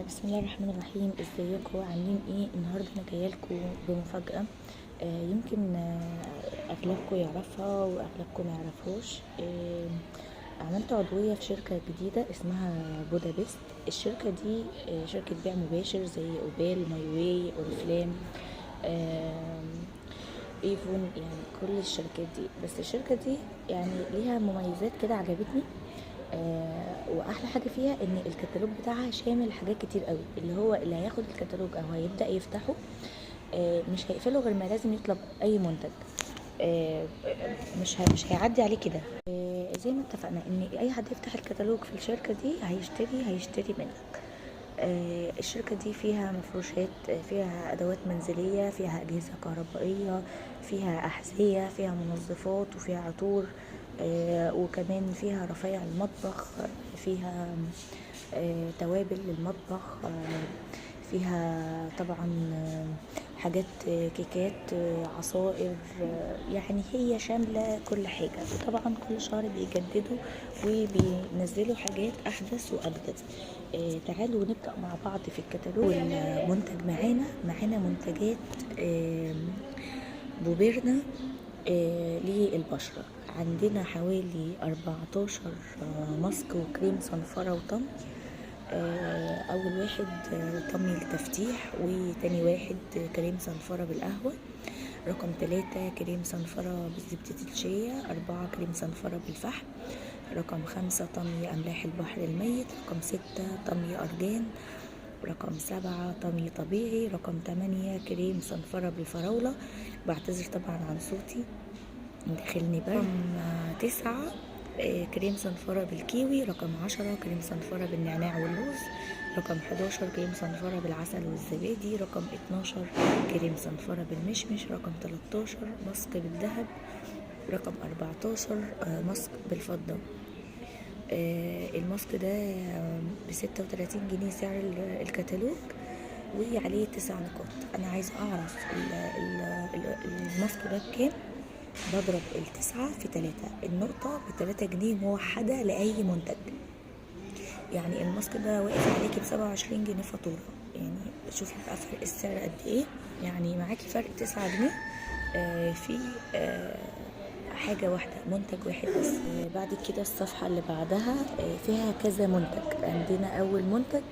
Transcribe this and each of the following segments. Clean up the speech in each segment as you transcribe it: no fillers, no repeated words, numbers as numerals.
بسم الله الرحمن الرحيم. ازيكم عاملين ايه؟ النهارده انا جايه لكم بمفاجاه. يمكن اغلبكم يعرفها واغلبكم ما يعرفوش. عملت عضويه في شركه جديده اسمها بودابست. الشركه دي شركه بيع مباشر زي اوبال، ماي واي، اوريفلام، ايفون، يعني كل الشركات دي. بس الشركه دي يعني ليها مميزات كده عجبتني. واحلى حاجه فيها ان الكتالوج بتاعها شامل حاجات كتير قوي، اللي هياخد الكتالوج او هيبدا يفتحه مش هيقفله غير ما لازم يطلب اي منتج. مش هيعدي عليه كده. زي ما اتفقنا ان اي حد يفتح الكتالوج في الشركه دي هيشتري منك. الشركة دي فيها مفروشات، فيها أدوات منزلية، فيها أجهزة كهربائية، فيها أحذية، فيها منظفات، وفيها عطور، وكمان فيها رفايع المطبخ، فيها توابل للمطبخ، فيها طبعا حاجات، كيكات، عصائر، يعني هي شاملة كل حاجة. وطبعا كل شهر بيجددوا وبينزلوا حاجات أحدث وأجدد. تعالوا نبدأ مع بعض في الكتالوج. والمنتج معانا منتجات بوبيرنا للبشرة. عندنا حوالي 14 ماسك وكريم صنفرة وطم. اول واحد طمي التفتيح، وتاني واحد كريم صنفرة بالقهوة، رقم 3 كريم صنفرة بزبدة الشيا، 4 كريم صنفرة بالفحم، رقم 5 طمي أملاح البحر الميت، رقم 6 طمي أرجان، رقم 7 طمي طبيعي، رقم 8 كريم صنفرة بالفراولة. بعتذر طبعا عن صوتي، داخلني برد. رقم 9 كريم صنفرة بالكيوي، رقم 10 كريم صنفرة بالنعناع واللوز، رقم 11 كريم صنفرة بالعسل والزبادي، رقم 12 كريم صنفرة بالمشمش، رقم 13 ماسك بالذهب، رقم 14 ماسك بالفضة. الماسك ده ب36 جنيه سعر الكتالوج، وعليه 9 نقاط. انا عايزه اعرف الماسك ده بكام. بضرب 9 في 3، النقطة ب3 جنيه موحدة لأي منتج. يعني الماسك ده واقف عليكي ب27 جنيه فاتورة. يعني شوفي بقى فرق السعر قد ايه. يعني معاكي فرق 9 جنيه في حاجة واحدة، منتج واحد بس. بعد كده الصفحة اللي بعدها فيها كذا منتج. عندنا أول منتج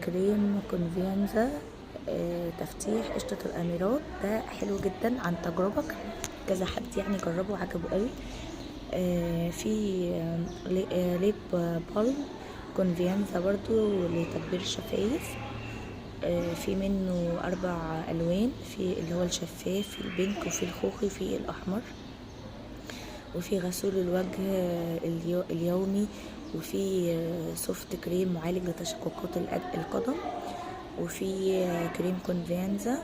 كريم كونفيانزا تفتيح قشطة الأميرات. ده حلو جدا عن تجربة، كذا حد يعني جربه وعجبه قوي. في ليب بالم كونفيانزا برضو لتدبير الشفايف. في منه 4 ألوان، في اللي هو الشفاف، في البينك، وفي الخوخي، في الأحمر. وفي غسول الوجه اليومي، وفي سوفت كريم معالج لتشققات القدم، وفي كريم كونفيانزا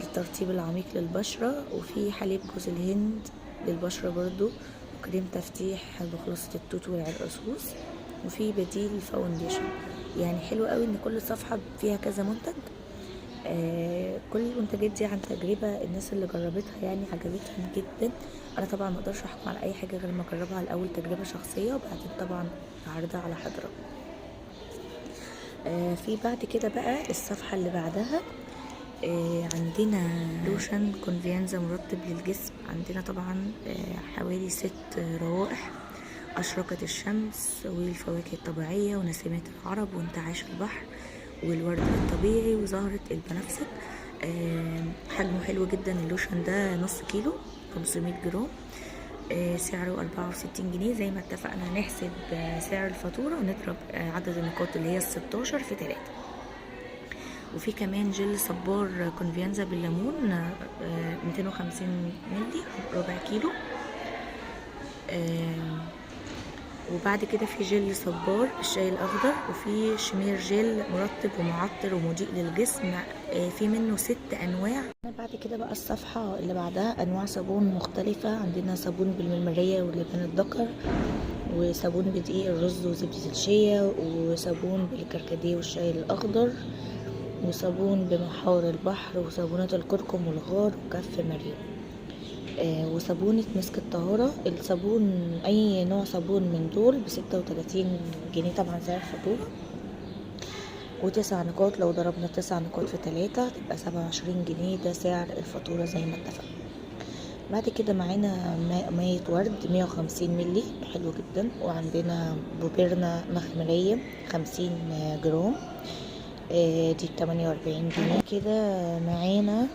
للترطيب العميق للبشرة، وفي حليب جوز الهند للبشرة برضو، وكريم تفتيح بخلاصة التوت والعرقسوس، وفي بديل فاونديشن. يعني حلو قوي ان كل صفحة فيها كذا منتج. كل المنتجات دي عن تجربة الناس اللي جربتها يعني عجبتهم جدا. انا طبعا ما اقدرش احكم على اي حاجة غير ما اجربها الاول تجربة شخصية، وبعدين طبعا هعرضها على حضرتك. في بعد كده بقى الصفحة اللي بعدها عندنا لوشن كونفيانزا مرطب للجسم. عندنا طبعا حوالي 6 روائح: أشرقت الشمس، والفواكه الطبيعية، ونسيمات العرب، وانتعاش البحر، والورد الطبيعي، وزهرة البنفسج. حجمه حلو جدا. اللوشن ده نص كيلو، 500 جرام. سعره 64 جنيه. زي ما اتفقنا نحسب سعر الفاتورة ونضرب عدد النقاط اللي هي 16 في 3. وفي كمان جل صبار كونفيانزا بالليمون 250 مللي، ربع كيلو. وبعد كده في جل صبار الشاي الاخضر، وفي شمير جل مرطب ومعطر ومضيء للجسم. في منه 6 انواع. بعد كده بقى الصفحة اللي بعدها انواع صابون مختلفة. عندنا صابون بالمرمرية ولبان الذكر، وصابون بدقيق الرز وزبدة الشيا، وصابون بالكركديه والشاي الاخضر، وصابون بمحار البحر، وصابونة الكركم والغار وكف مريم، وصابونة مسك الطهارة. الصابون أي نوع صابون من دول ب36 جنيه طبعا سعر الفاتورة. و9 نقاط. لو ضربنا 9 نقاط في 3 تبقى 27 جنيه، ده سعر الفاتورة زي ما اتفقنا. بعد كده معانا مية ورد 150 ملي، حلو جدا. وعندنا بوبيرنا مخمرية 50 جرام، دي ب48 جنيه. كده معانا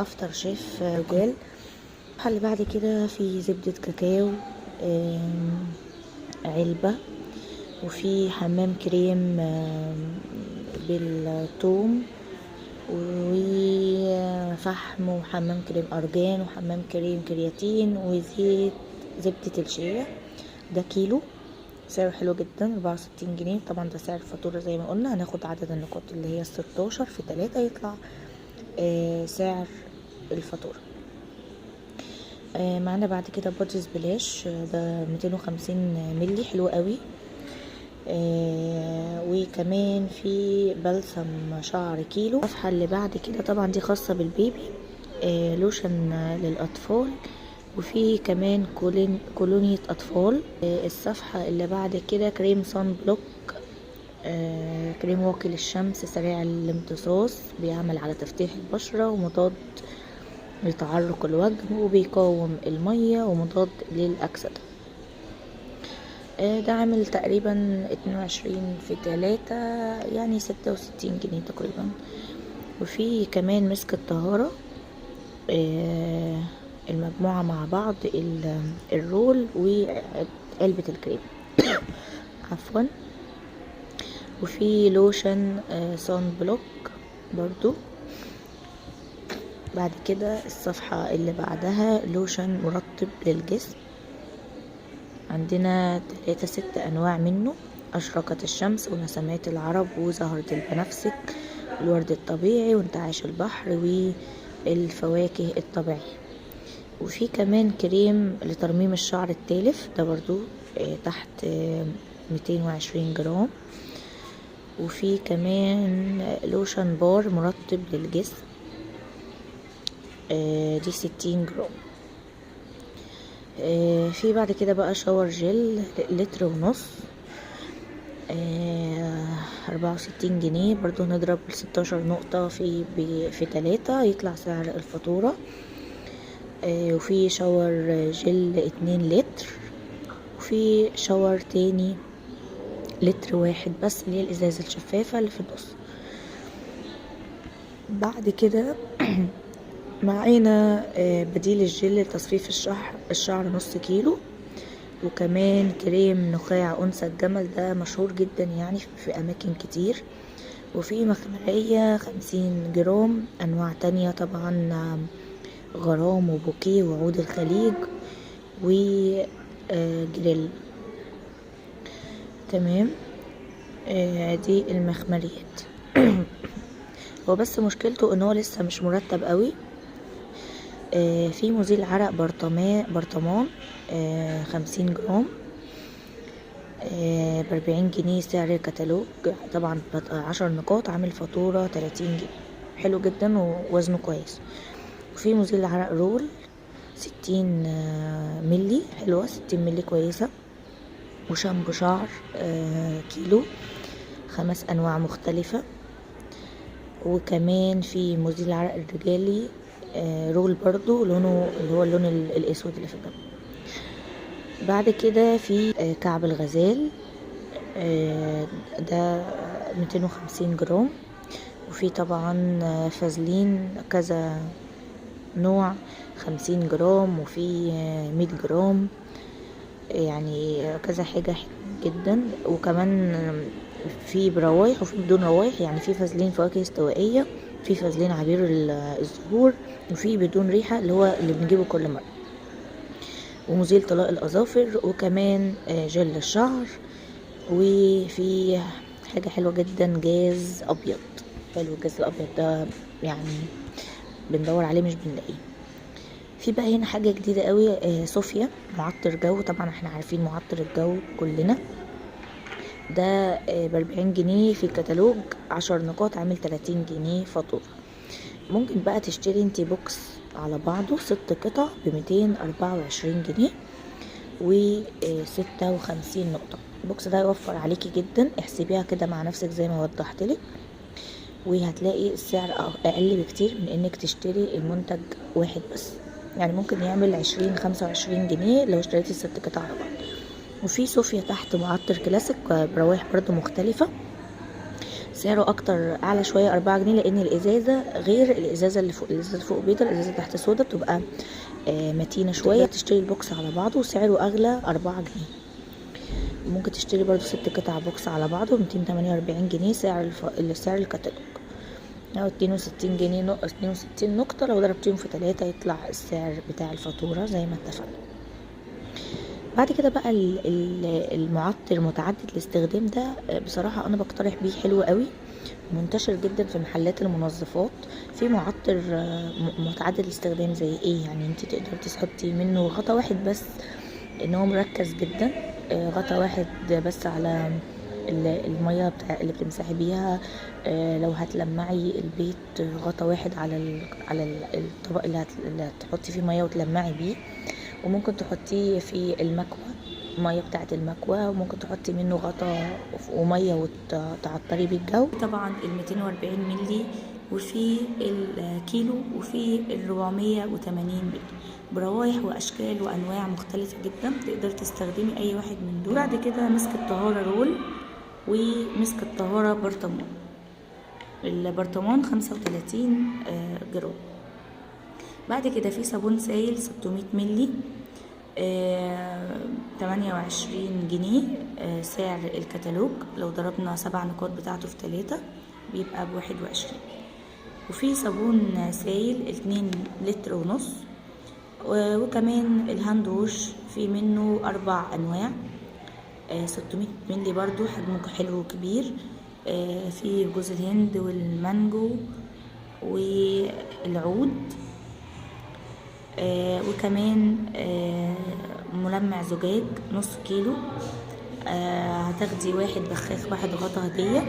افتر شيف جل. اللي بعد كده في زبدة كاكاو علبة، وفي حمام كريم بالثوم وفحم، وحمام كريم ارجان، وحمام كريم كرياتين، وزيت زبدة الشيا. ده كيلو، سعره حلو جدا 64 جنيه. طبعا ده سعر الفاتورة زي ما قلنا. هناخد عدد النقاط اللي هي 16 في 3 يطلع سعر الفاتورة. معانا بعد كده بادجز بلاش، ده 250 ملي، حلو قوي. وكمان في بلسم شعر كيلو. الصفحة اللي بعد كده طبعا دي خاصة بالبيبي، لوشن للأطفال، وفي كمان كولونية أطفال. الصفحة اللي بعد كده كريم صن بلوك، كريم واقي للشمس سريع الامتصاص، بيعمل على تفتيح البشرة ومضاد لتعرق الوجه، وبيقاوم المية ومضاد للأكسدة. ده عامل تقريبا 22 في 3 يعني 66 جنيه تقريبا. وفي كمان مسك الطهارة، المجموعة مع بعض، الرول وعلبة الكريم عفوا. وفي لوشن صن بلوك برضو. بعد كده الصفحة اللي بعدها لوشن مرطب للجسم، عندنا 6 أنواع منه: أشرقت الشمس، ونسمات العرب، وزهرة البنفسج، الورد الطبيعي، وانتعاش البحر، والفواكه الطبيعية. وفي كمان كريم لترميم الشعر التالف، ده برضو تحت 220 جرام. وفي كمان لوشن بار مرطب للجسم، دي 60 جرام. في بعد كده بقى شاور جل 1.5 لتر، 64 جنيه برضو. نضرب 16 نقطة في 3 يطلع سعر الفاتورة. وفي شاور جل 2 لتر، وفي شاور تاني 1 لتر بس، اللي هي الازازة الشفافة اللي في النص. بعد كده معانا بديل الجل لتصفيف الشعر نص كيلو. وكمان كريم نخاع أنثى الجمل، ده مشهور جدا يعني في أماكن كتير. وفي مخمرية 50 جرام، أنواع تانية طبعا، غرام وبوكيه وعود الخليج وجريل. تمام. دي المخمريات. هو بس مشكلته ان هو لسه مش مرتب قوي. في مزيل عرق برطمان 50 جرام، ب40 جنيه سعر الكتالوج. طبعا 10 نقاط، عامل فاتورة 30 جنيه، حلو جدا ووزنه كويس. وفي مزيل عرق رول 60 ملي، حلوة 60 ملي كويسة. وشامبو شعر كيلو، 5 أنواع مختلفة. وكمان في مزيل عرق الرجالي رول برضو، لونه اللي هو اللون الأسود اللي في الجنب. بعد كده في كعب الغزال، ده 250 جرام. وفي طبعا فازلين كذا نوع 50 جرام، وفي 100 جرام، يعني كذا حاجة جدا. وكمان في بروايح وفي بدون روايح، يعني في فازلين فواكه استوائية، في فازلين عبير الزهور، وفي بدون ريحة اللي هو اللي بنجيبه كل مرة. ومزيل طلاء الأظافر، وكمان جل الشعر. وفي حاجة حلوة جدا، جاز أبيض. حلو الجاز الأبيض ده، يعني بندور عليه مش بنلاقيه. في بقى هنا حاجة جديدة قوي، صوفيا معطر جو. طبعا احنا عارفين معطر الجو كلنا. ده ب40 جنيه في الكتالوج، 10 نقاط، عامل 30 جنيه فاتورة. ممكن بقى تشتري انتي بوكس على بعضه 6 قطع ب224 جنيه و56 نقطة. البوكس ده هيوفر عليكي جدا، احسبيها كده مع نفسك زي ما وضحت لك، وهتلاقي السعر اقل بكتير من انك تشتري المنتج واحد بس. يعني ممكن يعمل 20-25 جنيه لو اشتريتي ال6 قطع على بعض. وفي صوفيا تحت معطر كلاسيك بروايح برضو مختلفة، سعره اكتر اعلى شوية 4 جنيه، لان الازازة غير الازازة اللي فوق. الازازة اللي فوق بيضة، الازازة تحت سودا، بتبقى متينة شوية. تشتري البوكس على بعضه وسعره اغلى 4 جنيه. ممكن تشتري برضو 6 قطع بوكس على بعضه 248 جنيه، سعر الكتالوج، او 62 جنيه 62 نقطة. لو ضربتيهم في 3 يطلع السعر بتاع الفاتورة زي ما اتفقنا. بعد كده بقى المعطر متعدد الاستخدام ده، بصراحة انا بقترح بيه، حلو قوي، منتشر جدا في محلات المنظفات. في معطر متعدد الاستخدام زي ايه؟ يعني انت تقدري تحطي منه غطا واحد بس، ان هو مركز جدا، غطا واحد بس على المية اللي بتمسحي بيها. لو هتلمعي البيت، غطا واحد على الطبق اللي هتحطي فيه مية وتلمعي بيه. وممكن تحطيه في المكوى، مية بتاعه المكوى، وممكن تحطي منه غطا ومية وتعطري بيه الجو. طبعا 240 ملي، وفي الكيلو، وفي 480 ملي، بروايح واشكال وانواع مختلفه جدا. تقدر تستخدمي اي واحد من دول. بعد كده مسك الطهاره رول، ومسك الطهاره برطمان. البرطمان 35 جرام. بعد كده في صابون سائل 600 ملي، 28 جنيه سعر الكتالوج. لو ضربنا 7 نقاط بتاعته في 3 بيبقى ب21. وفي صابون سائل 2.5 لتر. وكمان الهاند ووش في منه 4 انواع، 600 ملي برضو، حجمه حلو وكبير. في جوز الهند والمانجو والعود. وكمان ملمع زجاج نص كيلو. هتاخدي واحد بخاخ، واحد غطا هدية.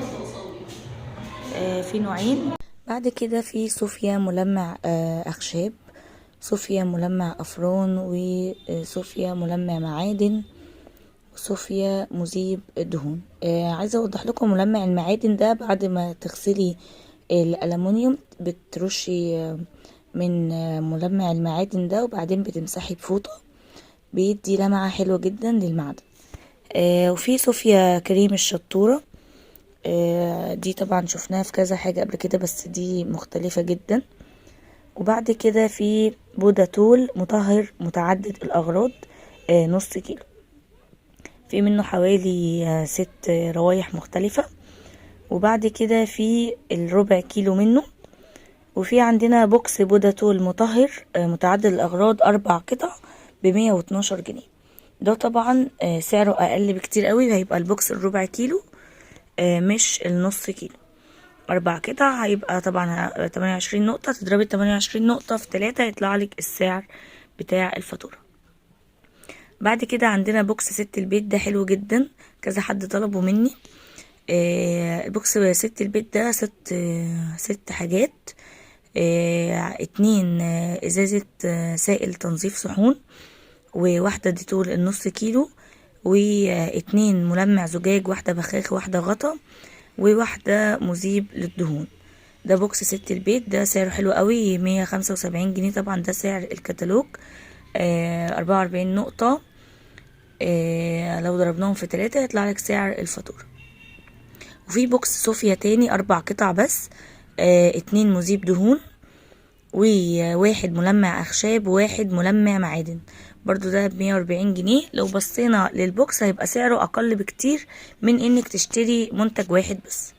في نوعين. بعد كده في صوفيا ملمع اخشاب، صوفيا ملمع افران، وصوفيا ملمع معادن، وصوفيا مذيب دهون. عايزه اوضح لكم ملمع المعادن ده، بعد ما تغسلي الالومنيوم بترشي من ملمع المعادن ده، وبعدين بتمسحي بفوطه، بيدي لمعه حلوه جدا للمعدن. وفي صوفيا كريم الشطوره، دي طبعا شفناها في كذا حاجه قبل كده، بس دي مختلفه جدا. وبعد كده في بوداتول مطهر متعدد الاغراض، نص كيلو، في منه حوالي 6 روايح مختلفة. وبعد كده في الربع كيلو منه. وفي عندنا بوكس بوداتول مطهر متعدد الاغراض 4 قطع ب112 جنيه. ده طبعا سعره اقل بكتير قوي، هيبقى البوكس الربع كيلو مش النص كيلو. 4 قطع هيبقى طبعا 28 نقطة. تضربي 28 نقطة في 3 يطلع لك السعر بتاع الفاتورة. بعد كده عندنا بوكس ست البيت، ده حلو جدا، كذا حد طلبه مني. البوكس ست البيت ده ست حاجات. 2 ازازة سائل تنظيف صحون، وواحدة ديتول النص كيلو، و2 ملمع زجاج، واحدة بخاخ، واحدة غطا، وواحدة مذيب للدهون. ده بوكس ست البيت، ده سعره حلو قوي 175 جنيه. طبعا ده سعر الكتالوج. 44 نقطة، لو ضربناهم في 3 يطلع لك سعر الفاتورة. وفي بوكس صوفيا تاني 4 قطع بس، 2 مذيب دهون، وواحد ملمع اخشاب، وواحد ملمع معادن، برضو ده ب140 جنيه. لو بصينا للبوكس هيبقى سعره اقل بكتير من انك تشتري منتج واحد بس.